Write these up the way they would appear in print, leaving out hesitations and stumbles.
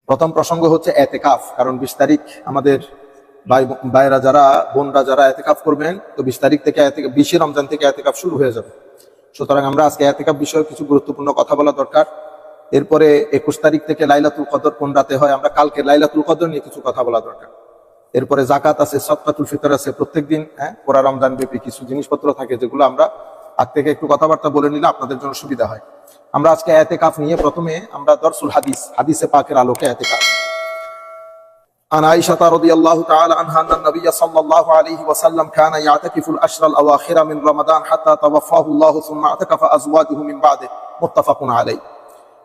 প্রথম প্রসঙ্গ হচ্ছে এতেকাফ। কারণ 20 তারিখ আমাদের ভাইরা যারা, বোনরা যারা এতেকাফ করবেন, তো 20 তারিখ থেকে 20 রমজান থেকে এতেকাফ শুরু হয়ে যাবে। সুতরাং আমরা আজকে এতেকাফ বিষয়ে কিছু গুরুত্বপূর্ণ কথা বলা দরকার। এরপরে 21 তারিখ থেকে লাইলাতুল কদর কোন রাতে হয়, আমরা কালকে লাইলাতুল কদর নিয়ে কিছু কথা বলা দরকার। এরপরে জাকাত আছে, সদকাতুল ফিতর আছে, প্রত্যেকদিন পুরা রমজান ব্যাপী কিছু জিনিসপত্র থাকে যেগুলো আমরা আগ থেকে একটু কথাবার্তা বলে নিলে আপনাদের জন্য সুবিধা হয়। আমরা আজকে এতেকাফ নিয়ে প্রথমে আমরা দরসুল হাদিসে পাকের আলোকে এতেকাফ। عن عائشة رضي الله تعالى عنها أن النبي صلى الله عليه وسلم كان يعتكف الأشهر الأواخر من رمضان حتى توفاه الله ثم اعتكف أزواجه من بعده متفق عليه।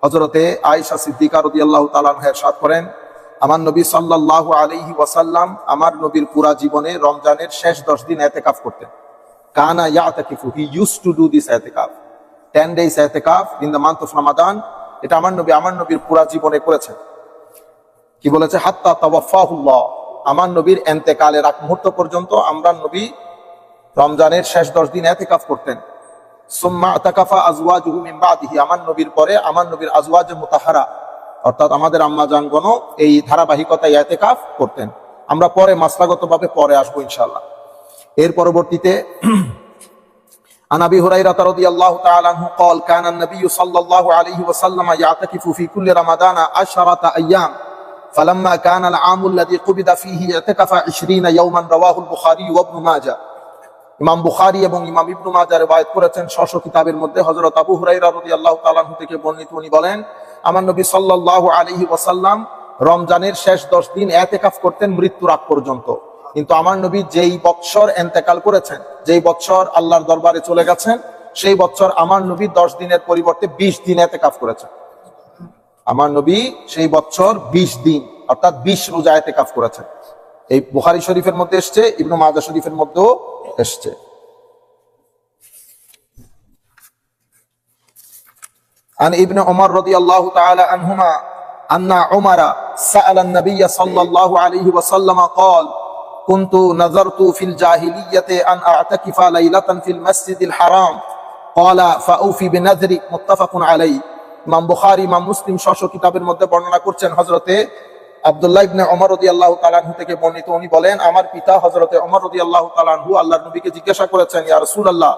হযরতে আয়েশা সিদ্দিকা রাদিয়াল্লাহু তাআলা আনহা ইরশাদ করেন, আমার নবী সাল্লাল্লাহু আলাইহি ওয়াসাল্লাম আমার নবীর পুরা জীবনে রমজানের শেষ 10 দিন ইতিকাফ করতেন। কানা ইয়াতাকিফু, he used to do this ইতিকাফ 10 days ইতিকাফ in the month of Ramadan. এটা আমার নবীর পুরা জীবনে করেছেন। কি বলেছে? হাত্তা তাওয়াফাহুল্লাহ, আমার নবীর ইন্তেকালের আগ মুহূর্ত পর্যন্ত আমরা নবী রমজানের শেষ 10 দিন ইতিকাফ করতেন। সুম্মা আতাকাফা আজওয়াজুহু মিন বাদিহি, আমার নবীর পরে আমার নবীর আজওয়াজে মুতাহারা অর্থাৎ আমাদের আম্মা জানগণ এই ধারাবাহিকতায় ইতিকাফ করতেন। আমরা পরে মাসলাগতভাবে পরে আসবো ইনশাআল্লাহ। এর পরবর্তীতে عن ابي هريره رضي الله تعالى عنه قال كان النبي صلى الله عليه وسلم يعتكف في كل رمضان 10 ايام فلما كان العام الذي قبض فيه اعتكف 20 يوما رواه البخاري وابن ماجه। ইমাম বুখারী এবং ইমাম ইবনে মাজাহ রওয়ায়াত করেছেন স্বশ কিতাবের মধ্যে। হযরত আবু হুরায়রা রাদিয়াল্লাহু তাআলা আনহু থেকে বর্ণিত, উনি বলেন, আমার নবী সাল্লাল্লাহু আলাইহি ওয়াসাল্লাম রমজানের শেষ 10 দিন ইতিকাফ করতেন মৃত্যুর আগ পর্যন্ত। কিন্তু আমার নবী যেই বৎসর ইন্তেকাল করেছেন, যেই বৎসর আল্লাহর দরবারে চলে গেছেন, সেই বৎসর আমার নবী 10 দিনের পরিবর্তে 20 দিন ইতিকাফ করেছেন। আমার নবী সেই বৎসর 20 দিন অর্থাৎ 20 রোজা ইতিকাফ করেছেন। এই বুখারী শরীফের মধ্যে এসেছে, ইবনে মাজাহ শরীফের মধ্যেও এসেছে। عن ابن عمر رضي الله تعالى عنهما أن عمر سأل النبي صلى الله عليه وسلم قال كنت نذرت في الجاهلية أن أعتكف ليلة في المسجد الحرام قال فأوفي بنذري متفق عليه। ইমাম বুখারী ইমাম মুসলিম স্বশ কিতাবের মধ্যে বর্ণনা করছেন হযরতে আব্দুল্লাহ ইবনে ওমর রাদিয়াল্লাহু তাআলা আনহু থেকে বর্ণিত, উনি বলেন, আমার পিতা হযরতে ওমর রাদিয়াল্লাহু তাআলা আনহু আল্লাহর নবীকে জিজ্ঞাসা করেছেন, ইয়া রাসূলুল্লাহ,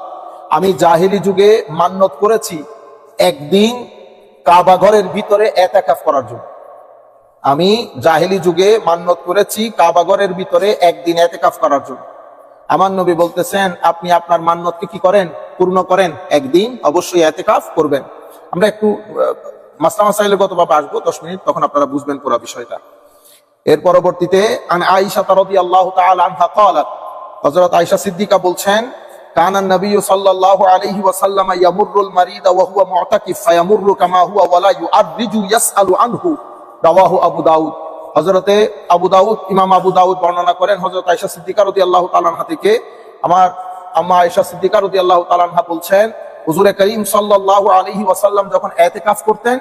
আমি জাহেলি যুগে মান্নত করেছি একদিন কাবা ঘরের ভিতরে ইতিকাফ করার জন্য। আমি জাহেলি যুগে মান্নত করেছি কাবা ঘরের ভিতরে একদিন ইতিকাফ করার জন্য। আমার নবী বলতেছেন, আপনি আপনার মান্নতকে কি করেন? পূর্ণ করেন, একদিন অবশ্যই ইতিকাফ করবেন। আমরা একটু মাসলা গতভাবে আসবো 10 মিনিট, তখন আপনারা বুঝবেন পুরো বিষয়টা। এর পরবর্তীতে আন আয়েশা রাদিয়াল্লাহু তাআলা আনহা ক্বালাত, হযরত আয়েশা সিদ্দিকা বলছেন, কানা নবী সাল্লাল্লাহু আলাইহি ওয়াসাল্লাম ইয়ামুরুল মারিদা ওয়া হুয়া মু'তাকিফ ফায়ামুরু কামা হুয়া ওয়া লা ইউআররিজু ইয়াসআলু আনহু রাওয়াহু আবু দাউদ। হযরতে আবু দাউদ, ইমাম আবু দাউদ বর্ণনা করেন হযরত আয়েশা সিদ্দিকা রাদিয়াল্লাহু তাআলা আনহা থেকে, আমার আম্মা আয়েশা সিদ্দিকা রাদিয়াল্লাহু তাআলা আনহা বলছেন, হুজুরে করিম সাল্লাল্লাহু আলাইহি ওয়াসাল্লাম যখন ইতিকাফ করতেন,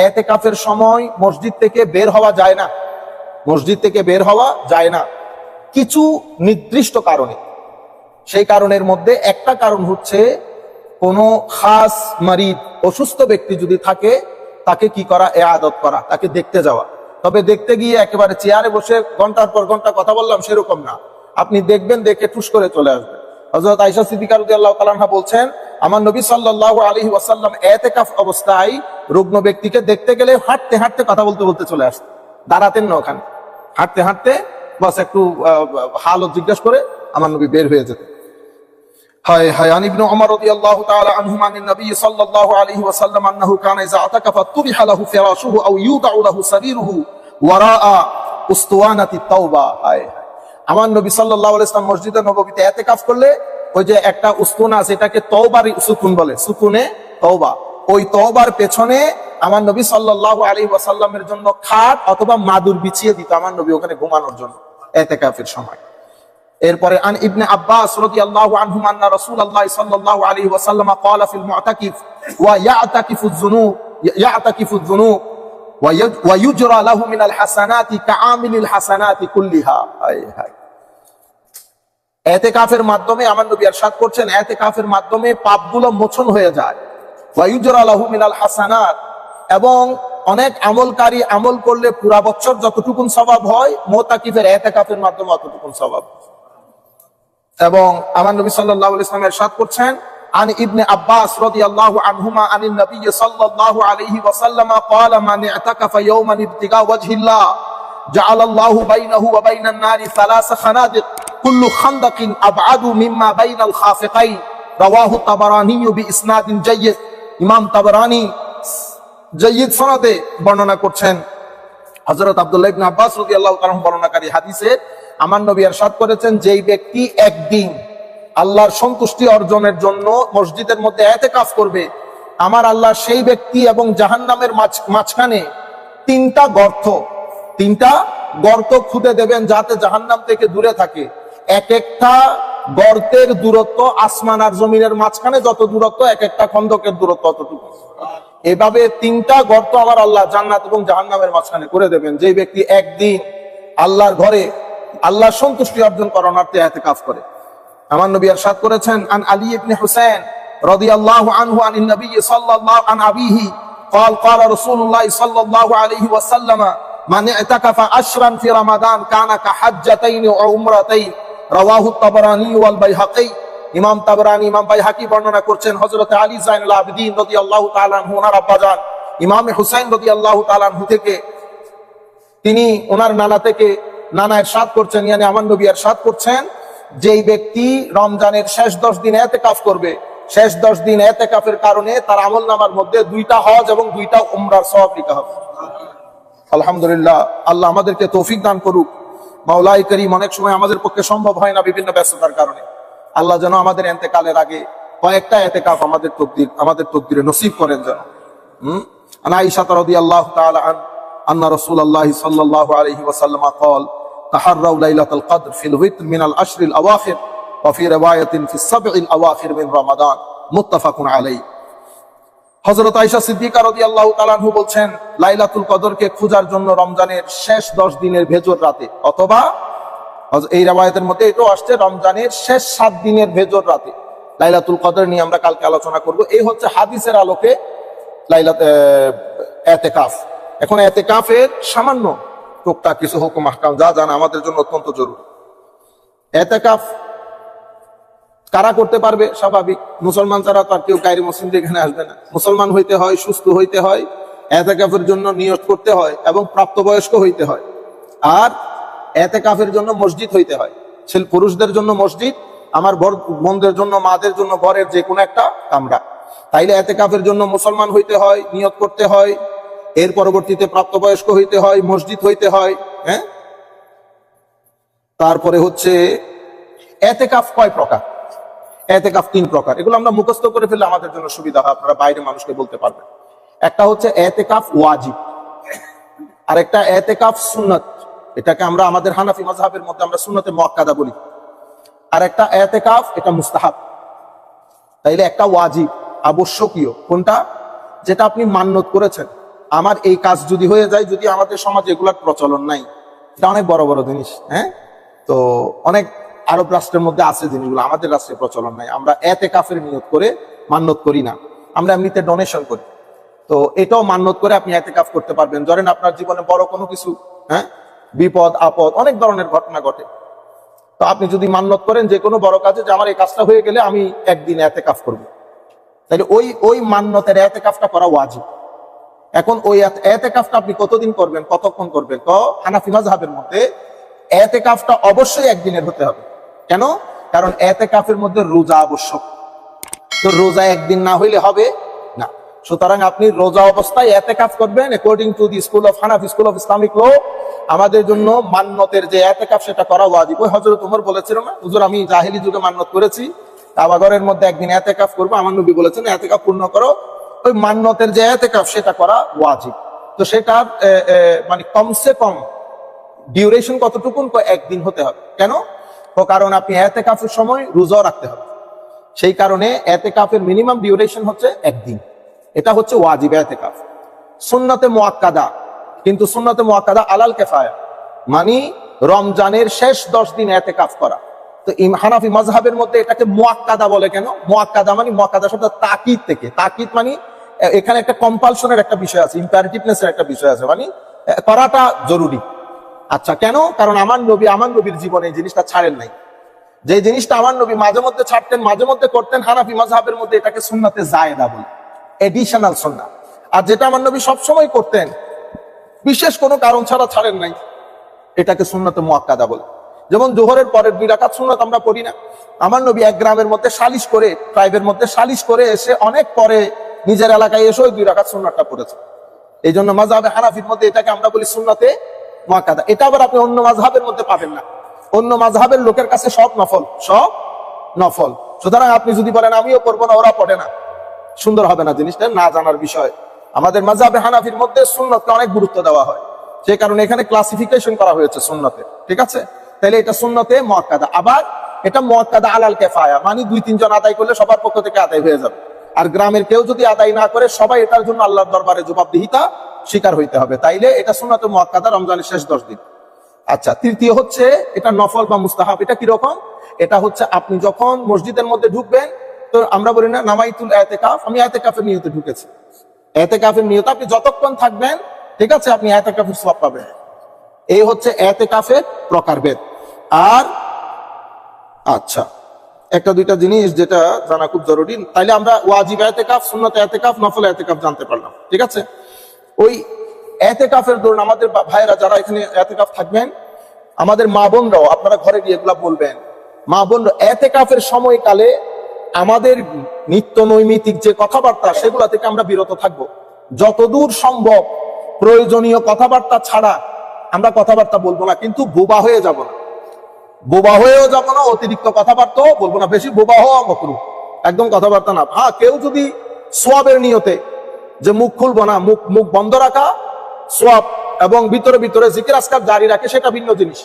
ইতিকাফের সময় মসজিদ থেকে বের হওয়া যায় না, মসজিদ থেকে বের হওয়া যায় না কিছু নির্দিষ্ট কারণে। সেই কারণের মধ্যে একটা কারণ হচ্ছে কোনো খাস মারিদ, অসুস্থ ব্যক্তি যদি থাকে, তাকে কি করা? ইআদত করা, তাকে দেখতে যাওয়া। তবে দেখতে গিয়ে একেবারে চেয়ারে বসে ঘন্টার পর ঘন্টা কথা বললাম সেরকম না, আপনি দেখবেন, দেখে টুস করে চলে আসবেন। হযরত আয়েশা সিদ্দিকা রাদিয়াল্লাহু তাআলা আনহা বলছেন, আমার নবী সাল্লাল্লাহু আলাইহি ওয়াসাল্লাম ইতিকাফ অবস্থায় রুগ্ন ব্যক্তিকে দেখতে গেলে হাঁটতে হাঁটতে কথা বলতে বলতে চলে আসতেন, দাঁড়াতেন না ওখানে, হাঁটতে হাঁটতে বাস একটু হালত জিজ্ঞেস করে আমার নবী বের হয়ে যেতেন। হায় হায়। আন ইবনে ওমর রাদিয়াল্লাহু তাআলা আনহুমা আন নবী সাল্লাল্লাহু আলাইহি ওয়াসাল্লাম আন্নাহু কানা ইযা আতাকাফা তুবিহা লাহু ফিরাশুহু আও ইউদাউ লাহু সারিরুহু ওয়ারাআ উসতুওয়ানাতি তাওবা। হায় হায়। আমার নবী সাল্লাল্লাহু আলাইহি ওয়াসাল্লাম মসজিদে নববীতে ইতিকাফ করলে ওই যে একটা উস্তুনা আছে, এটাকে তওবার সুকুন বলে, সুকুনে তওবা, ওই তওবার পেছনে আমার নবী সাল্লাল্লাহু আলাইহি ওয়াসাল্লামের জন্য খাট অথবা মাদুর বিছিয়ে দিত আমার নবী ওখানে ঘুমানোর জন্য ইতিকাফের সময়। এরপরে আন ইবনে আব্বাস রাদিয়াল্লাহু আনহুমা আন্না রাসূলুল্লাহ সাল্লাল্লাহু আলাইহি ওয়াসাল্লাম ক্বালা ফিল মু'তাকিফ ওয়া ইয়া'তাকিফু যুনুব ওয়া ইউজরা লাহু মিনাল হাসানাতি কাআমিলিল হাসানাতি কুল্লিহা। হায় হায়। ইতিকাফের মাধ্যমে আমার নবী ইরশাদ করছেন, ইতিকাফের মাধ্যমে পাপগুলো মোচন হয়ে যায়। ওয়া ইউজরা লাহু মিনাল হাসানাত, এবং অনেক আমলকারী আমল করলে পুরা বছর যতটুকুন সওয়াব হয়, মুতাকিফের ইতিকাফের মাধ্যমে অতটুকুন সওয়াব। এবং আমার নবী সাল্লাল্লাহু আলাইহি ওয়াসাল্লাম ইরশাদ করছেন, আন ইবনে আব্বাস রাদিয়াল্লাহু আনহুমা আনিন নবী সাল্লাল্লাহু আলাইহি ওয়াসাল্লাম ক্বালা মান ইতাকাফা ইয়াওমান ইবতিগা ওয়াজহিল্লাহ জাআলাল্লাহু বাইনাহু ওয়া বাইনান নারি সালাসা খানাদিক কুল্লু খানদাকিন আবআদু মিম্মা বাইনাল খাফিকাইন রাওয়াহু তাবারানী বিইসনাদিন জাইয়্যিদ। ইমাম তাবারানী জাইয়্যিদ সনদে বর্ণনা করছেন, হযরত আব্দুল্লাহ ইবনে আব্বাস রাদিয়াল্লাহু তাআলা বর্ণনাকারী হাদিসে আমার নবী ইরশাদ করেছেন, যেই ব্যক্তি একদিন আল্লাহর সন্তুষ্টি অর্জনের জন্য মসজিদের মধ্যে ইতিকাফ করবে, আমার আল্লাহ সেই ব্যক্তি এবং জাহান্নামের মাঝখানে তিনটা গর্ত খুঁড়ে দেবেন, যাতে জাহান্নাম থেকে দূরে থাকে। এক একটা গর্তের দূরত্ব আসমান আর জমিনের মাঝখানে যত দূরত্ব, এক একটা খন্দকের দূরত্ব অতটুকু। এভাবে তিনটা গর্ত আমার আল্লাহ জান্নাত এবং জাহান্নামের মাঝখানে করে দেবেন, যে ব্যক্তি একদিন আল্লাহর ঘরে আল্লাহর সন্তুষ্টি অর্জন করানোর্থে ইতিকাফ করে। আমার নবী ইরশাদ করেছেন, আন আলী ইবনে হুসাইন রাদিয়াল্লাহু আনহু আনিন নবী সাল্লাল্লাহু আন আবিহি قال قال رسول الله صلى الله عليه وسلم من اعتكف عشرا في رمضان كان كحجتين وعمرتين رواه الطبراني والبيهقي। ইমাম তাবরানী ইমাম বাইহাকি বর্ণনা করছেন, হযরত আলী যায়নুল আবেদিন রাদিয়াল্লাহু তাআলা আনহু ওনার আব্বাজান ইমাম হুসাইন রাদিয়াল্লাহু তাআলা আনহু থেকে, তিনি ওনার নানা ইরশাদ করছেন, মানে আমার নবী ইরশাদ করছেন, যেই ব্যক্তি রমজানের শেষ 10 দিন ইতিকাফ করবে, শেষ 10 দিন ইতিকাফের কারণে তার আমলনামার মধ্যে 2টা হজ এবং 2টা উমরার সওয়াব লেখা হবে। আলহামদুলিল্লাহ, আল্লাহ আমাদেরকে তৌফিক দান করুক। মাওলাই করিম, অনেক সময় আমাদের পক্ষে সম্ভব হয় না বিভিন্ন ব্যস্ততার কারণে। আল্লাহ যেন আমাদের ইন্তেকালের আগে কয়েকটা ইতিকাফ আমাদের তকদিরে নসিব করেন যেন। আন আয়েশা রাদিয়াল্লাহু তাআলা আন্না রাসূলুল্লাহ সাল্লাল্লাহু আলাইহি ওয়াসাল্লাম قال تحروا ليلة القدر في الوتر من العشر الأواخر وفي رواية في السبع الأواخر من رمضان متفق عليه। হযরত আয়েশা সিদ্দিকা রাদিয়াল্লাহু তাআলা আনহা বলছেন, লাইলাতুল কদরকে খোঁজার জন্য রমজানের শেষ 10 দিনের ভেজর রাতে, অথবা এই riwayতের মধ্যে এটাও আসছে রমজানের শেষ 7 দিনের ভেজর রাতে লাইলাতুল কদর নিয়ে আমরা কালকে আলোচনা করব। এই হচ্ছে হাদিসের আলোকে ইতিকাফ। এখন ইতিকাফের সামান্য টুকটাক কিছু হুকুম আহকাম যা জানা আমাদের জন্য অত্যন্ত জরুরি। ইতিকাফ কারা করতে পারবে? স্বাভাবিক, মুসলমান ছাড়া তো আর কেউ গায়রে মুসলিমদের এখানে আসবে না। মুসলমান হইতে হয়, সুস্থ হইতে হয়, ইতিকাফের জন্য নিয়ত করতে হয় এবং প্রাপ্তবয়স্ক হইতে হয়। আর ইতিকাফের জন্য মসজিদ হইতে হয়। পুরুষদের জন্য মসজিদ, আমার বোনদের জন্য, মাদের জন্য ঘরের যে কোনো একটা কামরা। তাইলে ইতিকাফের জন্য মুসলমান হইতে হয়, নিয়ত করতে হয়, এর পরবর্তীতে প্রাপ্তবয়স্ক হইতে হয়, মসজিদ হইতে হয়। হ্যাঁ, তারপরে হচ্ছে ইতিকাফ কয় প্রকার? ইতিকাফ 3 প্রকার। এগুলো আমরা মুখস্থ করে ফেললে আমাদের জন্য সুবিধা হয়, আপনারা বাইরে মানুষকে বলতে পারবেন। একটা হচ্ছে ইতিকাফ ওয়াজিব, আর একটা ইতিকাফ সুন্নাত, এটাকে আমরা আমাদের হানাফি মাযহাবের মধ্যে আমরা সুন্নতে মুআক্কাদা বলি। আর একটা ইতিকাফ, এটা মুস্তাহাব। তাইলে একটা ওয়াজিব আবশ্যকীয় কোনটা? যেটা আপনি মান্যত করেছেন, আমার এই কাজ যদি হয়ে যায়, যদি আমাদের সমাজে এগুলার প্রচলন নাই, এটা অনেক বড় বড় জিনিস। হ্যাঁ, তো অনেক আরব রাষ্ট্রের মধ্যে আছে জিনিসগুলো, আমাদের রাষ্ট্রে প্রচলন নাই। আমরা ইতিকাফের নিয়ত করে মান্যত করি না, আমরা এমনিতে ডোনেশন করি। তো এটাও মান্যত করে আপনি ইতিকাফ করতে পারবেন। ধরেন আপনার জীবনে বড় কোনো কিছু, হ্যাঁ, বিপদ আপদ, অনেক ধরনের ঘটনা ঘটে, তো আপনি যদি মান্যত করেন যে কোনো বড় কাজে, যে আমার এই কাজটা হয়ে গেলে আমি একদিন ইতিকাফ করব, তাহলে ওই মান্যতের ইতিকাফটা করা ওয়াজিব। এখন ওই ইতিকাফটা আপনি কতদিন করবেন, কতক্ষণ করবেন? তো হানাফি মাযহাবের মধ্যে ইতিকাফটা অবশ্যই একদিনের হতে হবে। কেন? কারণ ইতিকাফের মধ্যে রোজা আবশ্যক। তো রোজা একদিন না হইলে হবে না। সুতরাং আপনি রোজা অবস্থায় ইতিকাফ করবেন according to the school of Hanafi, school of Islamic law. আমাদের জন্য মান্যতের যে ইতিকাফ, সেটা করা ওয়াজিব। ওই হযরত ওমর বলেছিল না, হুজুর আমি জাহেলি যুগে মান্যত করেছি, কাবা ঘরের মধ্যে একদিন ইতিকাফ করব। আমার নবী বলেছেন ইতিকাফ পূর্ণ করো। ওই মান্যতের যে ইতিকাফ, সেটা করা ওয়াজিব। তো সেটার মানে কমসে কম ডিউরেশন কতটুকু? একদিন হতে হবে। কেন? কারণ আপনি ইতিকাফের সময় রোজা রাখতে হবে, সেই কারণে ইতিকাফের মিনিমাম ডিউরেশন হচ্ছে একদিন। এটা হচ্ছে ওয়াজিব ইতিকাফ। সুন্নতে মুআক্কাদা, কিন্তু সুন্নতে মুআক্কাদা আলাল কিফায়া, মানে রমজানের শেষ 10 দিন ইতিকাফ করা। তো হানাফি মাযহাবের মধ্যে এটাকে মুআক্কাদা বলে। কেন মুআক্কাদা? মানে মুআক্কাদা শব্দ তাকিদ থেকে, তাকিদ মানে এখানে একটা কম্পালশনের একটা বিষয় আছে, ইম্পারেটিভনেসের একটা বিষয় আছে, মানে করাটা জরুরি। আচ্ছা, কেন? কারণ আমার নবীর জীবনে এই জিনিসটা ছাড়েন নাই। যে জিনিসটা আমার নবী মাঝে মধ্যে ছাড়তেন, মাঝে মধ্যে করতেন, হানাফি মাযহাবের মধ্যে এটাকে সুন্নাতে জায়েদা বলে, এডিশনাল সুন্নাহ। আর যেটা আমার নবী সবসময় করতেন, বিশেষ কোনো কারণ ছাড়া ছাড়েন নাই, এটাকে সুন্নাতে মুআক্কাদা বলে। যেমন জোহরের পরের 2 রাকাত সুন্নাত আমরা পড়ি না। আমার নবী এক গ্রামের মধ্যে সালিশ করে, ট্রাইবের মধ্যে সালিশ করে এসে অনেক পরে নিজের এলাকায় এসে ওই 2 রাকাত সুন্নাতটা পড়েছে। এই জন্য মাযহাবে হানাফির মধ্যে এটাকে আমরা বলি সুন্নাতে মুআক্কাদা। এটা আবার আপনি অন্য মাযহাবের মধ্যে পাবেন না। অন্য মাযহাবের লোকের কাছে সব নফল, সব নফল। সুতরাং আপনি যদি বলেন আমিও পড়বো না, ওরা পড়ে না, সুন্দর হবে না, জিনিসটা না জানার বিষয়। আমাদের মাযহাবে হানাফির মধ্যে সুন্নতকে অনেক গুরুত্ব দেওয়া হয়, সেই কারণে এখানে ক্লাসিফিকেশন করা হয়েছে সুন্নতে, ঠিক আছে? তাহলে এটা সুন্নতে মুআক্কাদা। আবার এটা মুআক্কাদা আলাল কিফায়া, মানে 2-3 জন আদায় করলে সবার পক্ষ থেকে আদায় হয়ে যাবে। আর গ্রামের কেউ যদি আদায় না করে, সবাই এটার জন্য আল্লাহর দরবারে জবাবদিহিতা স্বীকার হইতে হবে। তাইলে এটা সুন্নতে মুআক্কাদা, রমজানের শেষ 10 দিন। আচ্ছা, তৃতীয় হচ্ছে এটা নফল বা মুস্তাহাব। এটা কিরকম? এটা হচ্ছে আপনি যখন মসজিদের মধ্যে ঢুকবেন, তো আমরা বলি না নামাইতুল ইতিকাফ, আমি ইতিকাফের নিয়তে ঢুকেছি। ইতিকাফের নিয়তে আপনি যতক্ষণ থাকবেন, ঠিক আছে, আপনি ইতিকাফের সওয়াব পাবেন। এই হচ্ছে ইতিকাফের প্রকারভেদ। আর আচ্ছা, একটা দুইটা জিনিস যেটা জানা খুব জরুরি। তাইলে আমরা ওয়াজিব ইতিকাফ, সুন্নত ইতিকাফ, নফল ইতিকাফ জানতে পারলাম, ঠিক আছে? ওই ইতিকাফের দরুন আমাদের ভাইরা যারা এখানে ইতিকাফ থাকবেন, আমাদের মা বোনরাও, আপনারা ঘরে গিয়ে এগুলা বলবেন, মা বোনরা ইতিকাফের সময়কালে আমাদের নিত্য নৈমিত্তিক যে কথাবার্তা, সেগুলা থেকে আমরা বিরত থাকব। যতদূর সম্ভব প্রয়োজনীয় কথাবার্তা ছাড়া আমরা কথাবার্তা বলবো না, কিন্তু বোবা হয়ে যাব না, বোবা হয়েও যাব না, অতিরিক্ত কথাবার্তাও বলবো না, বেশি বোবা হওয়া মাকরুহ, একদম কথাবার্তা না। হ্যাঁ, কেউ যদি সওয়াবের নিয়তে, যে মুখ খুলবো না, মুখ বন্ধ রাখা সওয়াব, এবং ভিতরে ভিতরে জিকির আজকার জারি রাখে, সেটা ভিন্ন জিনিস।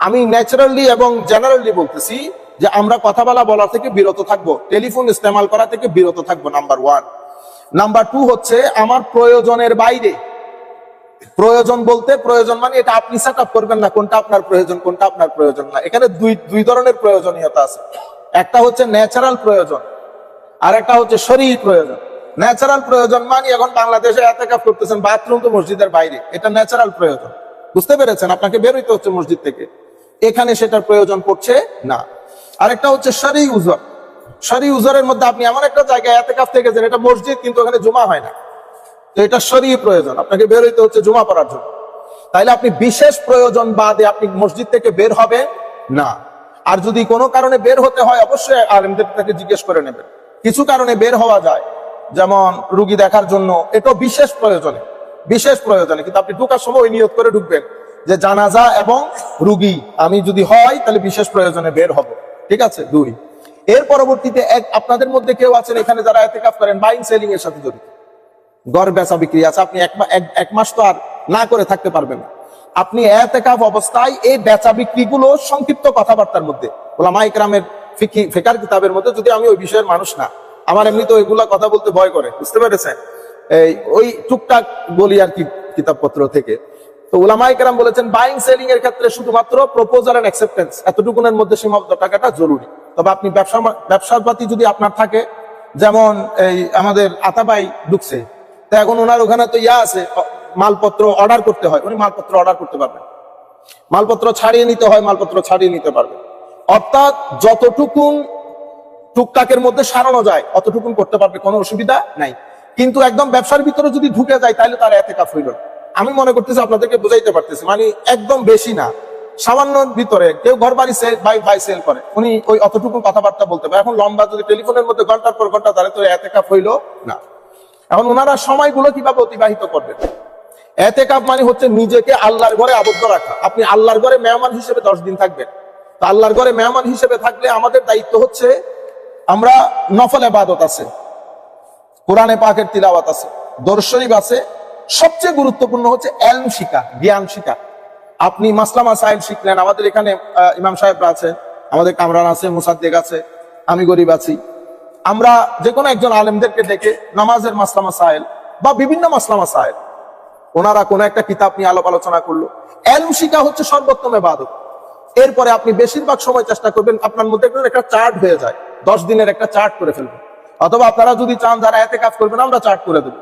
আমি ন্যাচারালি এবং জেনারেলি বলতেছি যে আমরা কথা বলা থেকে বিরত থাকবো, টেলিফোন ইস্তেমাল করা থেকে বিরত থাকবো, নাম্বার 1। নাম্বার 2 হচ্ছে আমার প্রয়োজনের বাইরে, প্রয়োজন বলতে প্রয়োজন মানে এটা আপনি সেট আপ করবেন না কোনটা আপনার প্রয়োজন, কোনটা আপনার প্রয়োজন না। এখানে দুই ধরনের প্রয়োজনীয়তা আছে। একটা হচ্ছে ন্যাচারাল প্রয়োজন, আর একটা হচ্ছে শরীয়ী প্রয়োজন। ন্যাচারাল প্রয়োজন মানে এখন বাংলাদেশে ইতিকাফ করতেছেন, বাথরুম তো মসজিদের বাইরে, এটা ন্যাচারাল প্রয়োজন, বুঝতে পেরেছেন? আপনাকে বের হইতে হচ্ছে মসজিদ থেকে, এখানে সেটার প্রয়োজন পড়ছে না। আরেকটা হচ্ছে শরঈ উযর। শরঈ উযরের মধ্যে আপনি এমন একটা জায়গায় ইতিকাফ থেকে যান, এটা মসজিদ কিন্তু ওখানে জুমা হয় না, তো এটা শরঈ প্রয়োজন, আপনাকে বের হইতে হচ্ছে জুমা পড়ার জন্য। তাইলে আপনি বিশেষ প্রয়োজন বাদে আপনি মসজিদ থেকে বের হবেন না। আর যদি কোনো কারণে বের হতে হয়, অবশ্যই আলেমদের থেকে জিজ্ঞেস করে নেবেন। কিছু কারণে বের হওয়া যায়, যেমন রুগী দেখার জন্য, এটা বিশেষ প্রয়োজনে, কিন্তু আপনি ঢুকার সময় ওই নিয়ত করে ঢুকবেন যে জানাজা এবং রুগী আমি যদি হয় তাহলে বিশেষ প্রয়োজনে বের হব, ঠিক আছে? 2। এর পরবর্তীতে আপনাদের মধ্যে কেউ আছেন এখানে যারা ইতিকাফ করেন বাইং সেলিং এর সাথে জড়িত, গড় বেচা বিক্রি আছে, আপনি এক মাস তো আর না করে থাকতে পারবেন না। আপনি ইতিকাফ অবস্থায় এই বেচা বিক্রি গুলো সংক্ষিপ্ত কথাবার্তার মধ্যে, উলামায়ে কেরামের ফিকহ কিতাবের মধ্যে, যদি আমি ওই বিষয়ের মানুষ না, আমার এমনি তো এগুলা কথা বলতে ভয় করে, বুঝতে পেরেছেন? ওই টুকটাক বলি আর কি কিতাবপত্র থেকে। তো উলামায়ে কেরাম বলেছেন বাইং সেলিং এর ক্ষেত্রে শুধুমাত্র প্রপোজাল এন্ড অ্যাকসেপ্টেন্স এতটুকুনের মধ্যে সীমাবদ্ধ থাকাটা জরুরি। তবে আপনি ব্যবসাপাতি যদি আপনার থাকে, যেমন এই আমাদের আতাবাই ঢুকছে, তো এখন ওনার ওখানে তো আছে, মালপত্র অর্ডার করতে হয়, উনি মালপত্র অর্ডার করতে পারবেন, মালপত্র ছাড়িয়ে নিতে হয়, মালপত্র ছাড়িয়ে নিতে পারবেন। অর্থাৎ যতটুকুন টুকটাকের মধ্যে সারানো যায় অতটুকুন করতে পারবে, কোনো অসুবিধা নাই। কিন্তু একদম ব্যবসার ভিতরে যদি ঢুকে যায় তাহলে তার ইতিকাফ হইল না। আমি মনে করতেছি আপনাদেরকে বুঝাইতে পারতেছি, মানে একদম বেশি না, সামান্য ভিতরে কেউ ঘর বাড়ি ভাই সেল করে, উনি ওই অতটুকু কথাবার্তা বলতে পারে। এখন লম্বা যদি টেলিফোনের মধ্যে ঘন্টার পর ঘন্টা তাহলে তো ইতিকাফ হইল না। এখন ওনারা সময়গুলো কিভাবে অতিবাহিত করবেন? ইতিকাফ মানে হচ্ছে নিজেকে আল্লাহর ঘরে আবদ্ধ রাখা। আপনি আল্লাহর ঘরে মেহমান হিসেবে 10 দিন থাকবেন। তো আল্লাহর ঘরে মেহমান হিসেবে থাকলে আমাদের দায়িত্ব হচ্ছে, আমরা নফল ইবাদত আছে, কোরআনে পাকের তিলাওয়াত আছে, দরুদ শরীফ আছে, সবচেয়ে গুরুত্বপূর্ণ হচ্ছে ইলম শিখা, জ্ঞান শিখা। আপনি মাসলা মাসাইল শিখলেন, আমাদের এখানে ইমাম সাহেবরা আছে, আমাদের কামরান আছে, মুসাদ্দিক আছে, আমি গরিব আছি, আমরা যে কোনো একজন আলেমদেরকে ডেকে নামাজের মাসলা মাসাইল বা বিভিন্ন মাসলা মাসাইল, ওনারা কোনো একটা কিতাব নিয়ে আলাপ আলোচনা করলো। ইলম শিখা হচ্ছে সর্বোত্তম ইবাদত। এরপরে আপনি বেশিরভাগ সময় চেষ্টা করবেন আপনার মধ্যে একটা চার্ট হয়ে যায়, 10 দিনের একটা চার্ট করে ফেলবেন। অথবা আপনারা যদি চান যারা এতেকাফ করবেন আমরা চার্ট করে দেবো,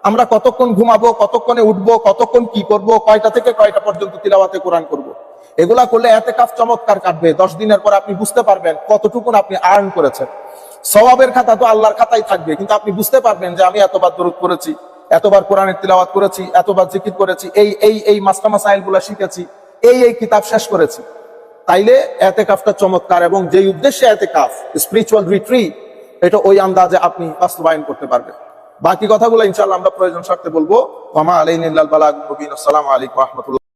আমরা কতক্ষণ ঘুমাবো, কতক্ষণে উঠবো, কতক্ষণ কি করব, কয়টা থেকে কয়টা পর্যন্ত তিলাওয়াতে কোরআন করব। এগুলা করলে এতেকাফ চমৎকার কাটবে। 10 দিনের পর আপনি বুঝতে পারবেন কতটুকুন আপনি আর্ন করেছেন। সওয়াবের খাতা তো আল্লাহর খাতাই থাকবে, কিন্তু আপনি বুঝতে পারবেন যে আমি এতবার দরুদ করেছি, এতবার কোরআনের তিলাওয়াত করেছি, এতবার জিকির করেছি, এই মাসলা মাসাইল গুলা শিখেছি, এই কিতাব শেষ করেছি। তাইলে এতেকাফটা চমৎকার, এবং যেই উদ্দেশ্যে এতেকাফ, স্পিরিচুয়াল রিট্রিট, এটা ওই আন্দাজে আপনি বাস্তবায়ন করতে পারবেন। বাকি কথাগুলো ইনশাআল্লাহ আমরা প্রয়োজন স্বার্থে বলবো। ওয়া মা আলাইনা ইল্লাল বালাগুল মুবিন। আসসালামু আলাইকুম ওয়া রাহমাতুল্লাহ।